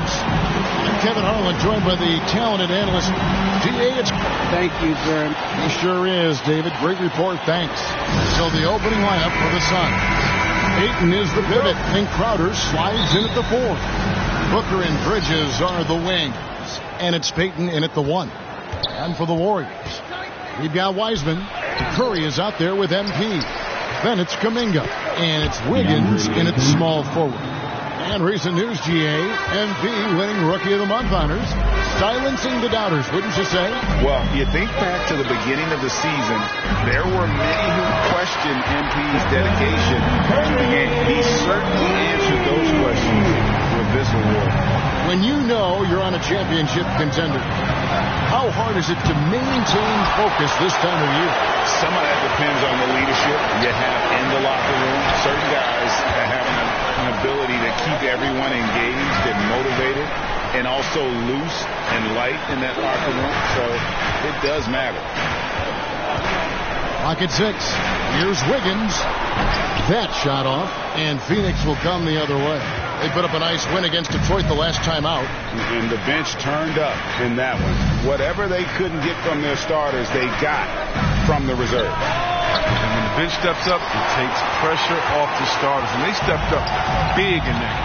Sports. I'm Kevin Harlan, joined by the talented analyst, D.A. Thank you very much. He sure is, David. Great report, thanks. So the opening lineup for the Suns. Ayton is the pivot, and Crowder slides in at the 4. Booker and Bridges are the wings, and it's Payton in at the 1. And for the Warriors, we've got Wiseman. Curry is out there with MP. Then it's Kuminga, and it's Wiggins in at the small forward. And recent news, GA, MP winning Rookie of the Month honors, silencing the doubters, wouldn't you say? Well, you think back to the beginning of the season, there were many who questioned MP's dedication to the game. He certainly answered those questions with this award. When you know you're on a championship contender, how hard is it to maintain focus this time of year? Some of that depends on the leadership you have in the locker room. Certain guys have an ability to keep everyone engaged and motivated and also loose and light in that locker room. So it does matter. Clock at 6. Here's Wiggins. That shot off, and Phoenix will come the other way. They put up a nice win against Detroit the last time out. And the bench turned up in that one. Whatever they couldn't get from their starters, they got from the reserve. And when the bench steps up, it takes pressure off the starters. And they stepped up big in that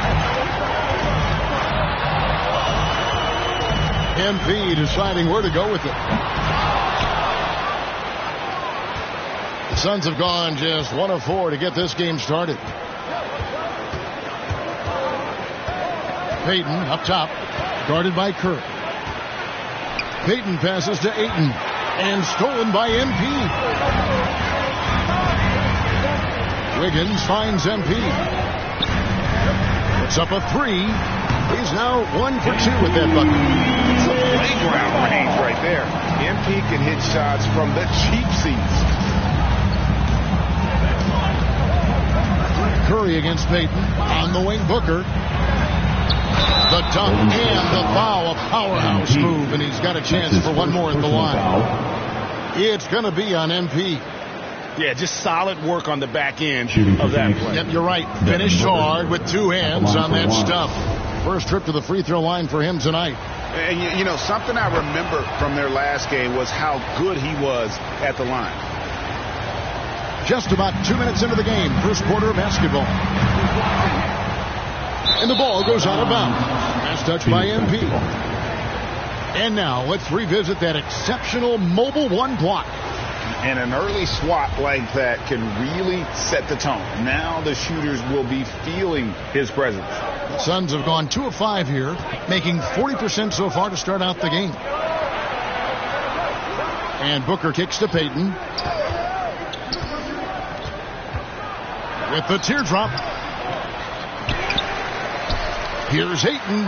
game. MP deciding where to go with it. The Suns have gone just 1 of 4 to get this game started. Payton up top, guarded by Curry. Payton passes to Ayton, and stolen by MP. Wiggins finds MP. Puts up a 3. He's now 1 for 2 with that bucket. It's a playground range right there. MP can hit shots from the cheap seats. Curry against Payton. On the wing, Booker. The dunk and the foul. A powerhouse move, and he's got a chance for one more at the line. It's going to be on MP. Yeah, just solid work on the back end of that play. Yep, you're right. Finished hard with 2 hands on that stuff. First trip to the free throw line for him tonight. And, you know, something I remember from their last game was how good he was at the line. Just about 2 minutes into the game, first quarter of basketball. And the ball goes out of bounds. Last touch by MP. And now let's revisit that exceptional mobile 1 block. And an early swat like that can really set the tone. Now the shooters will be feeling his presence. The Suns have gone 2 of 5 here, making 40% so far to start out the game. And Booker kicks to Payton. With the teardrop. Here's Ayton.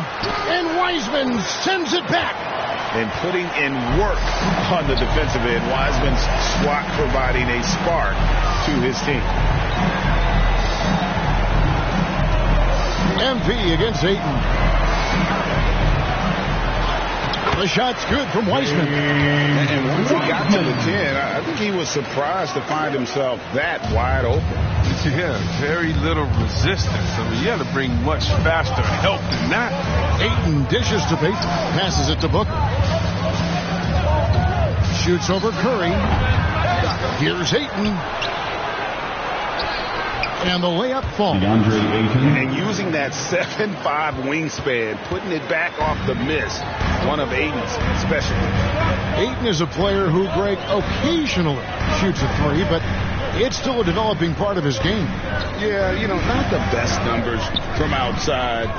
And Wiseman sends it back. And putting in work on the defensive end. Wiseman's swat providing a spark to his team. MP against Ayton. The shot's good from Wiseman. And once he got to the 10, I think he was surprised to find himself that wide open. Yeah, very little resistance. I mean, you had to bring much faster help than that. Ayton dishes to Payton, passes it to Booker. Shoots over Curry. Here's Ayton. And the layup falls. And using that 7'5" wingspan, putting it back off the miss, one of Ayton's specialties. Ayton is a player who, Greg, occasionally shoots a 3, but it's still a developing part of his game. Yeah, you know, not the best numbers from outside.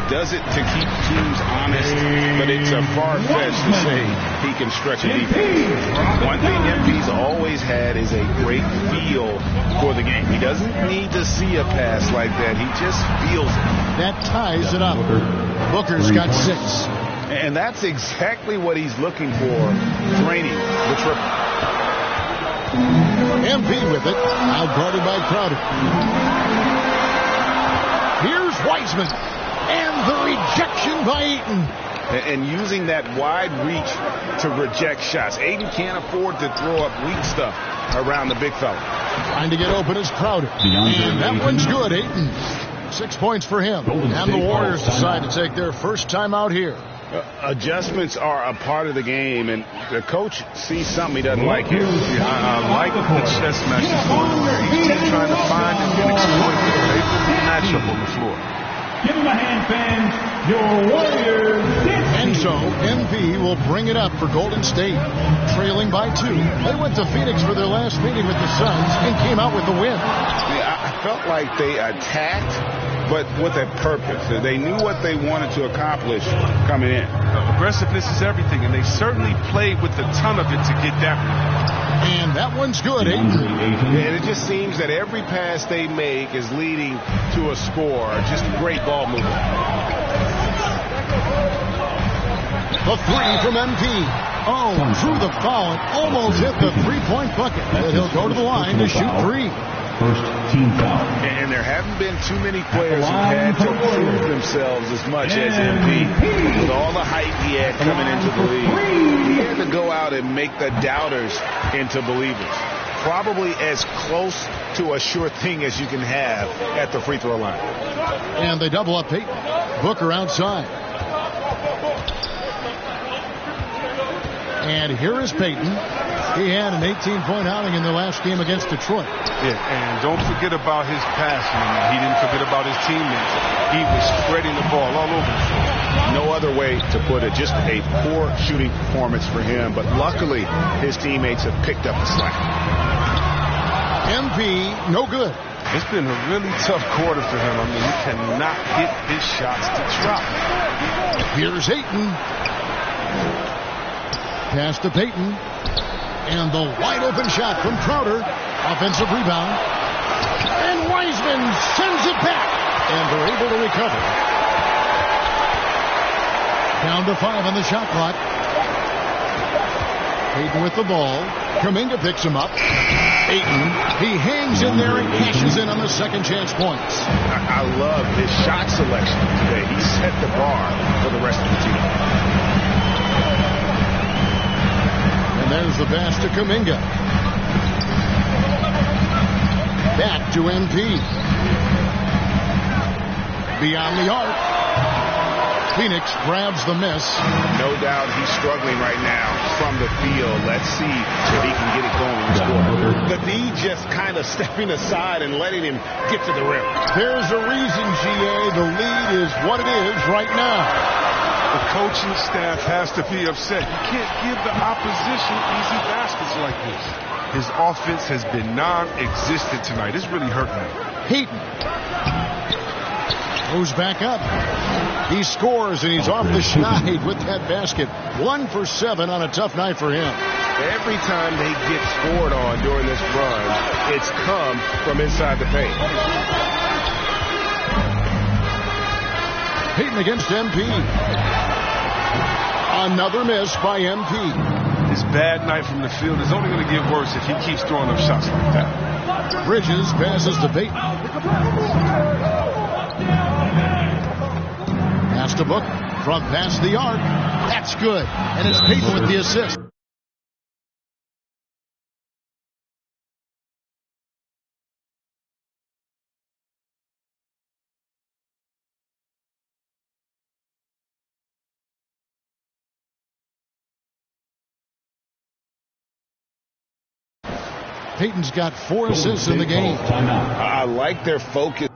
Does it to keep teams honest, but it's a far-fetched to say he can stretch a defense. One thing MP's always had is a great feel for the game. He doesn't need to see a pass like that. He just feels it. That ties it up. Booker's got 6. And that's exactly what he's looking for, draining the triple. MP with it, now guarded by Crowder. Here's Wiseman, and the rejection by Ayton. And using that wide reach to reject shots. Ayton can't afford to throw up weak stuff around the big fella. Trying to get open is Crowder. And that one's good, Ayton. 6 points for him. And the Warriors decide to take their first time out here. Adjustments are a part of the game, and the coach sees something he doesn't like here. I like the chess match that's going on. Each team trying to find and exploit the matchup on the floor. Give him a hand, fans. Your Warriors. And so MP will bring it up for Golden State, trailing by 2. They went to Phoenix for their last meeting with the Suns and came out with the win. I felt like they attacked, but with a purpose. They knew what they wanted to accomplish coming in. Aggressiveness is everything, and they certainly played with a ton of it to get that one. And that one's good, Aiden. And it just seems that every pass they make is leading to a score. Just great ball movement. The 3 from MP. Oh, through the foul and almost hit the three-point bucket. But he'll go to the line to shoot 3. First team foul. And there haven't been too many players who had to prove themselves as much as MP. With all the hype he had coming into the league, he had to go out and make the doubters into believers. Probably as close to a sure thing as you can have at the free throw line. And they double up Peyton. Booker outside. And here is Peyton. He had an 18-point outing in the last game against Detroit. Yeah, and don't forget about his passing. He didn't forget about his teammates. He was spreading the ball all over the floor. No other way to put it. Just a poor shooting performance for him. But luckily, his teammates have picked up the slack. MP, no good. It's been a really tough quarter for him. I mean, he cannot hit his shots to drop. Here's Ayton. Pass to Peyton. And the wide open shot from Crowder. Offensive rebound. And Wiseman sends it back. And they're able to recover. Down to 5 on the shot clock. Peyton with the ball. Kuminga picks him up. Ayton, he hangs in there and cashes in on the second chance points. I love his shot selection today. He set the bar for the rest of the team. And there's the pass to Kuminga. Back to MP. Beyond the arc. Phoenix grabs the miss. No doubt he's struggling right now from the field. Let's see if he can get it going in this quarter. The D just kind of stepping aside and letting him get to the rim. There's a reason, GA. The lead is what it is right now. The coaching staff has to be upset. You can't give the opposition easy baskets like this. His offense has been non-existent tonight. It's really hurting him. Peyton goes back up. He scores, and he's off the schneid with that basket. 1 for 7 on a tough night for him. Every time they get scored on during this run, it's come from inside the paint. Peyton against MP. Another miss by MP. His bad night from the field is only going to get worse if he keeps throwing up shots like that. Bridges passes to Peyton. Pass to Book from past the arc. That's good. And it's Peyton with the assist. Peyton's got 4 assists in the game. I like their focus.